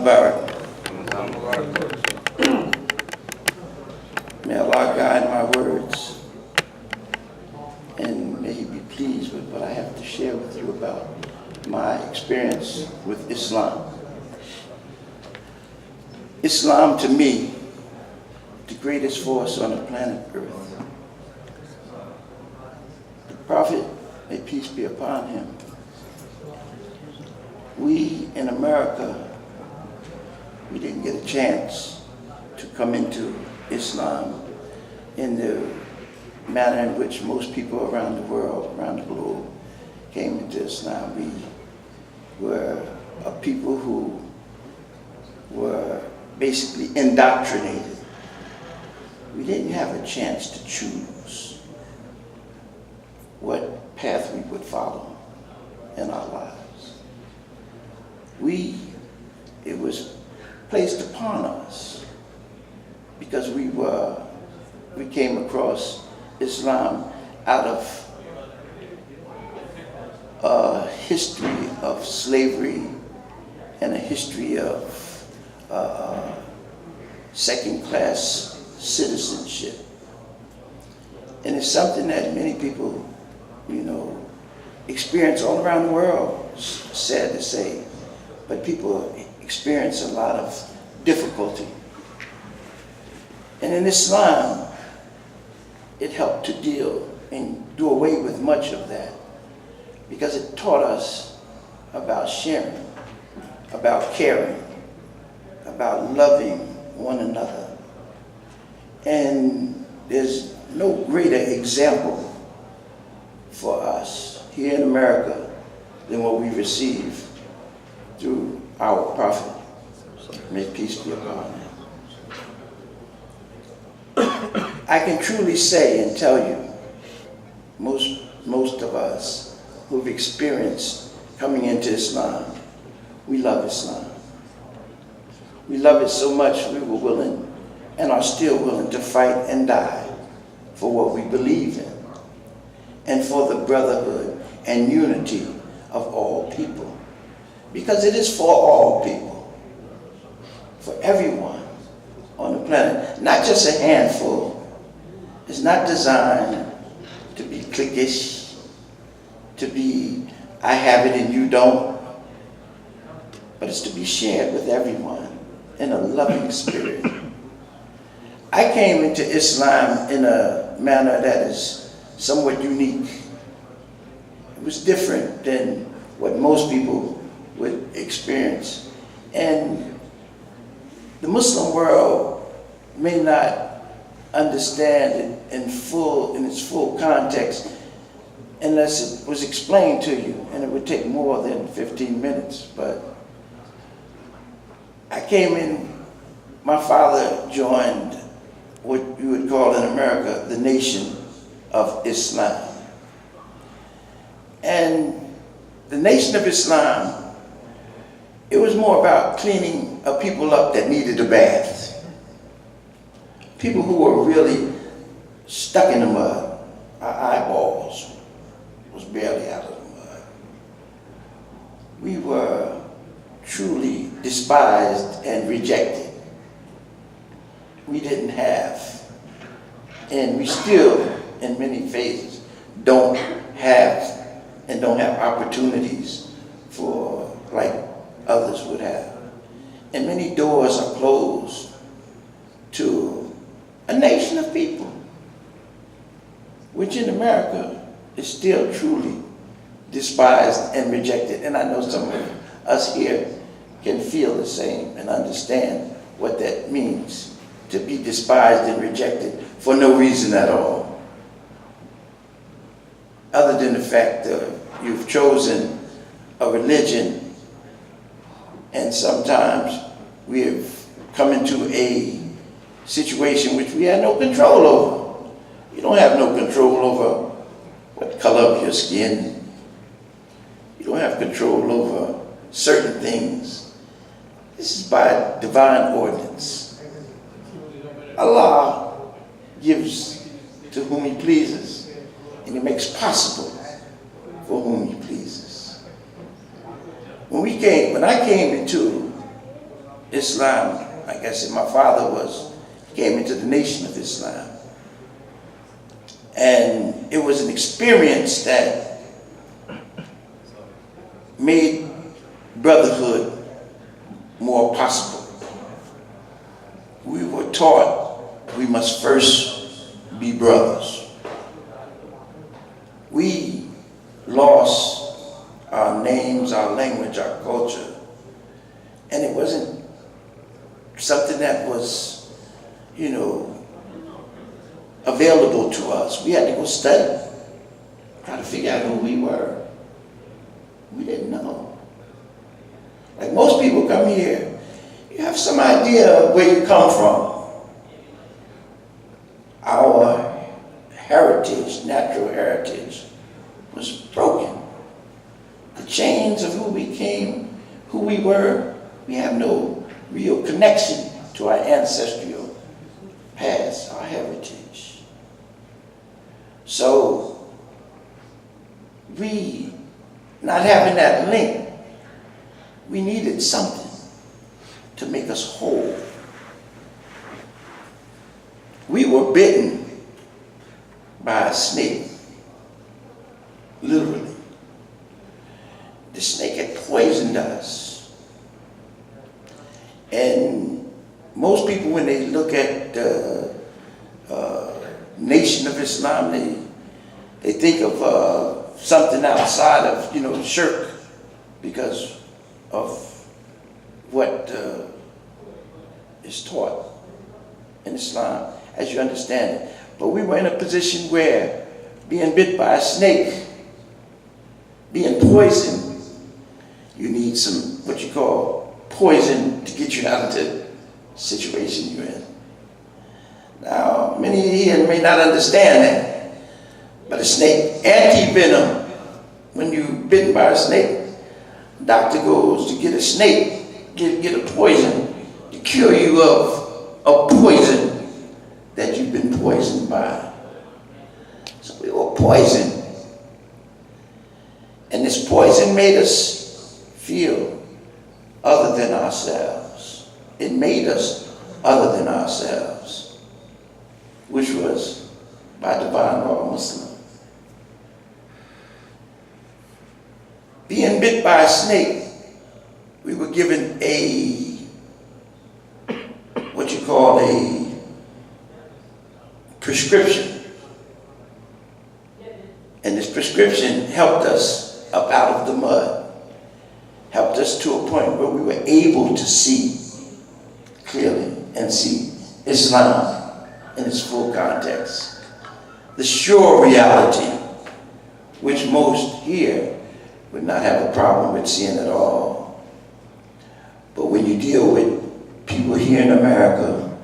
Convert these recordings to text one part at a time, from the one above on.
Revert. May Allah guide my words, and may He be pleased with what I have to share with you about my experience with Islam. Islam, to me, the greatest force on the planet Earth. The Prophet, may peace be upon him, we in America, we didn't get a chance to come into Islam in the manner in which most people around the world, around the globe, came into Islam. We were a people who were basically indoctrinated. We didn't have a chance to choose what path we would follow in our lives. It was placed upon us because we came across Islam out of a history of slavery and a history of second-class citizenship. And it's something that many people, experience all around the world. It's sad to say, but people experience a lot of difficulty. And in Islam, it helped to deal and do away with much of that, because it taught us about sharing, about caring, about loving one another. And there's no greater example for us here in America than what we receive through our Prophet. May peace be upon him. I can truly say and tell you, most of us who've experienced coming into Islam, we love Islam. We love it so much we were willing and are still willing to fight and die for what we believe in and for the brotherhood and unity of all people. Because it is for all people, for everyone on the planet, not just a handful. It's not designed to be cliquish, to be, I have it and you don't, but it's to be shared with everyone in a loving spirit. I came into Islam in a manner that is somewhat unique. It was different than what most people would experience. And the Muslim world may not understand it in its full context unless it was explained to you, and it would take more than 15 minutes. But I came in, my father joined what you would call in America the Nation of Islam. And the Nation of Islam, it was more about cleaning people up that needed a bath. People who were really stuck in the mud. Our eyeballs was barely out of the mud. We were truly despised and rejected. We didn't have, and we still, in many phases, don't have opportunities for like others would have. And many doors are closed to a nation of people, which in America is still truly despised and rejected. And I know some of us here can feel the same and understand what that means, to be despised and rejected for no reason at all, other than the fact that you've chosen a religion. And sometimes we have come into a situation which we had no control over. You don't have no control over what color of your skin. You don't have control over certain things. This is by divine ordinance. Allah gives to whom He pleases, and He makes possible for whom He pleases. When I came into Islam, like I said, my father came into the Nation of Islam. And it was an experience that made brotherhood more possible. We were taught we must first be brothers. We lost our names, our language, our culture, and it wasn't something that was, available to us. We had to go study, try to figure out who we were. We didn't know. Like most people come here, you have some idea of where you come from. Our heritage, natural heritage, was broken. The chains of who we came, who we were, we have no real connection to our ancestral past, our heritage. So, we, not having that link, we needed something to make us whole. We were bitten by a snake, literally. The snake had poisoned us. And most people, when they look at the Nation of Islam, they think of something outside of, shirk, because of what is taught in Islam, as you understand it. But we were in a position where being bit by a snake, being poisoned, you need some, what you call, poison to get you out of the situation you're in. Now, many here may not understand that, but a snake, anti-venom, when you're bitten by a snake, the doctor goes to get a snake, get a poison to cure you of a poison that you've been poisoned by. So we were poisoned. And this poison made us feel other than ourselves. It made us other than ourselves, which was by divine law Muslim. Being bit by a snake, we were given what you call a prescription. And this prescription helped us up out of the mud, helped us to a point where we were able to see clearly and see Islam in its full context. The sure reality, which most here would not have a problem with seeing at all. But when you deal with people here in America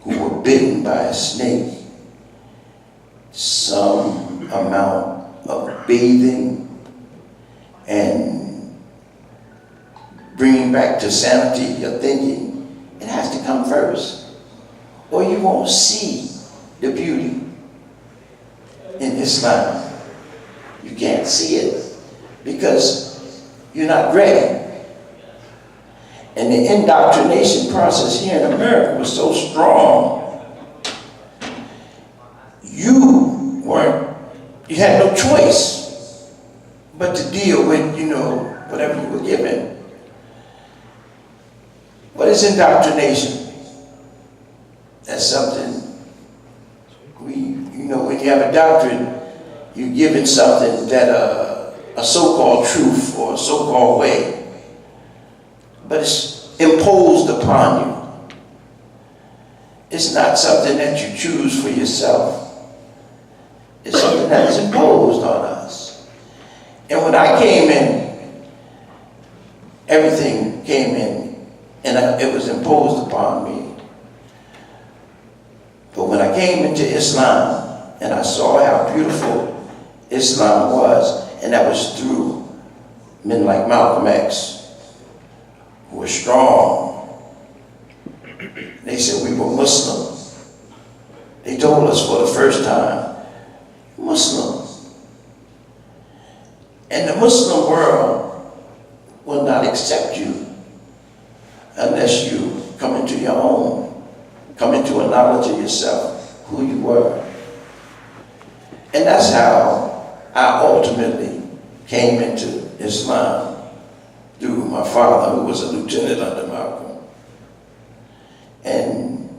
who were bitten by a snake, some amount of bathing and bringing back to sanity your thinking, it has to come first, or you won't see the beauty in Islam. You can't see it because you're not ready. And the indoctrination process here in America was so strong, you had no choice but to deal with, whatever you were given. What is indoctrination? That's something when you have a doctrine, you're given something that a so-called truth or a so-called way, but it's imposed upon you. It's not something that you choose for yourself. It's something that is imposed on us. And when I came in, everything came in and it was imposed upon me. But when I came into Islam and I saw how beautiful Islam was, and that was through men like Malcolm X, who were strong. They said we were Muslim. They told us for the first time, Muslims. And the Muslim world will not accept you unless you come into your own, come into a knowledge of yourself, who you were. And that's how I ultimately came into Islam, through my father, who was a lieutenant under Malcolm. And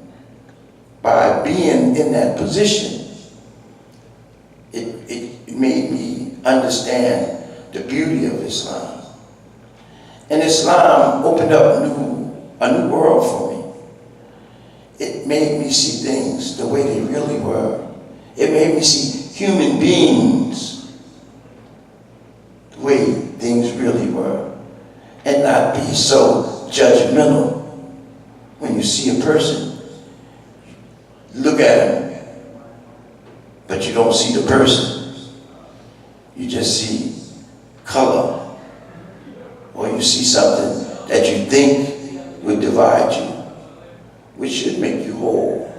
by being in that position, it made me understand the beauty of Islam. And Islam opened up a new world for me. It made me see things the way they really were. It made me see human beings the way things really were, and not be so judgmental. When you see a person, look at him, but you don't see the person. You just see color, or you see something that you think would divide you, which should make you whole.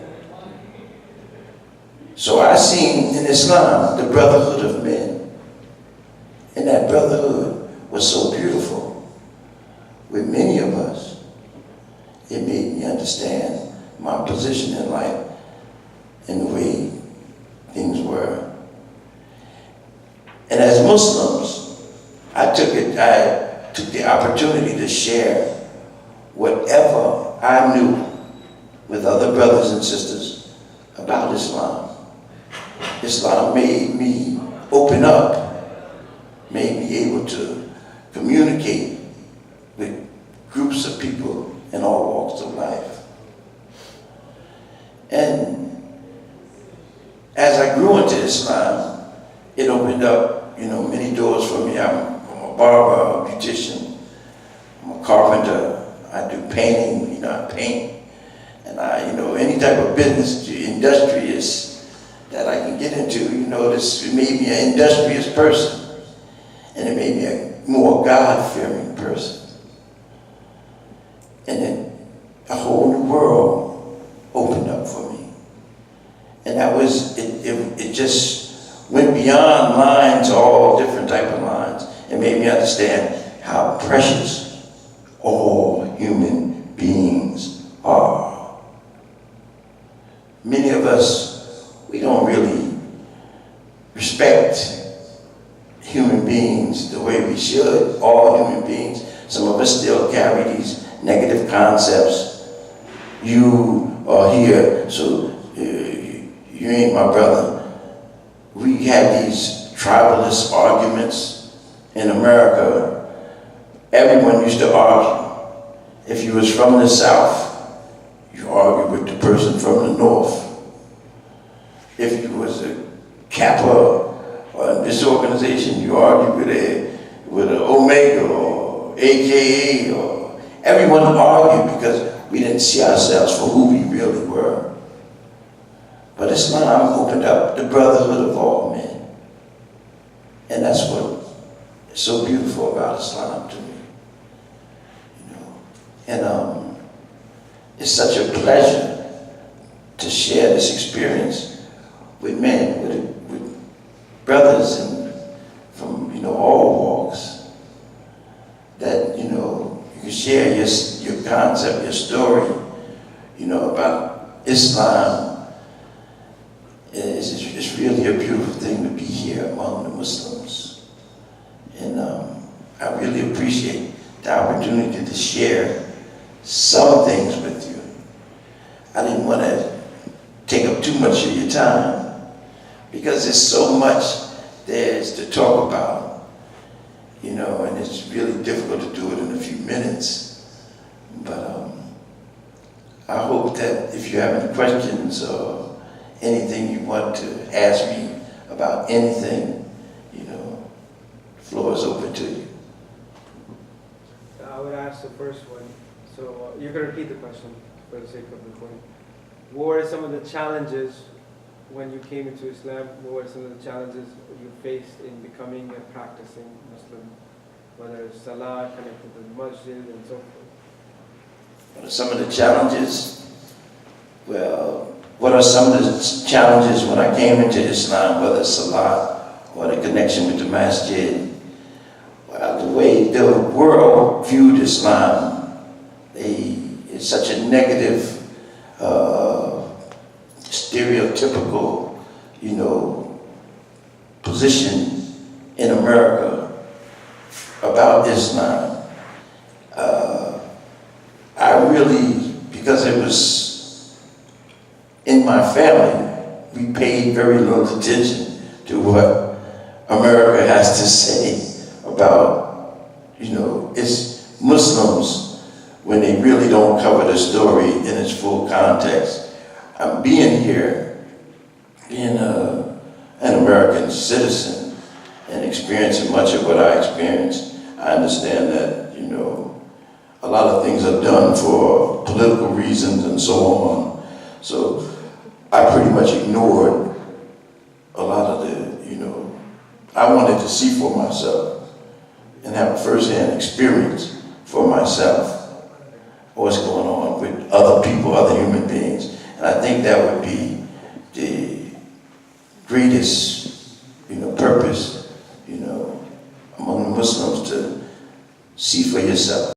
So I seen in Islam the brotherhood of men, and that brotherhood was so beautiful with many of us. It made me understand my position in life and the way things were. And as Muslims, I took the opportunity to share whatever I knew with other brothers and sisters about Islam. Islam made me open up, made me able to communicate with groups of people in all walks of life. And as I grew into Islam, it opened up, many doors for me. I'm a barber, a beautician, I'm a carpenter, I do painting, I paint. And any type of business, industrious that I can get into, it made me an industrious person. And it made me a more God-fearing person. And then a whole new world opened up for me. And that was, it just went beyond lines, all different type of lines. It made me understand how precious all human beings are. Many of us, we don't really respect human beings the way we should, all human beings. Some of us still carry these negative concepts. You are here, so you ain't my brother. We had these tribalist arguments in America. Everyone used to argue. If you was from the South, you argue with the person from the North. If you was a Kappa or in this organization, you argue with an Omega or AKA, or everyone argued because we didn't see ourselves for who we really were. But Islam opened up the brotherhood of all men. And that's what is so beautiful about Islam to me. And it's such a pleasure to share this experience with men, with brothers and from all walks, that you can share your concept, your story, about Islam. It's really a beautiful thing to be here among the Muslims, and I really appreciate the opportunity to share some things with you. I didn't want to take up too much of your time because there's so much there's to talk about, and it's really difficult to do it in a few minutes. But I hope that if you have any questions or anything you want to ask me about anything, the floor is open to you. I would ask the first one. So you can repeat the question for the sake of the point. What were some of the challenges when you came into Islam? What were some of the challenges you faced in becoming a practicing Muslim? Whether it's Salah, connected to the masjid, and so forth. What are some of the challenges? Well, what are some of the challenges when I came into Islam, whether it's Salah or the connection with the masjid? Well, the way the world viewed Islam, they it's such a negative, stereotypical, position in America about Islam. I really, because it was in my family, we paid very little attention to what America has to say about, its Muslims when they really don't cover the story in its full context. I'm being here, being an American citizen and experiencing much of what I experienced. I understand that, a lot of things are done for political reasons and so on. So I pretty much ignored a lot of the, I wanted to see for myself and have a first-hand experience for myself what's going on with other people, other human beings. And I think that would be the greatest, purpose, among the Muslims, to see for yourself.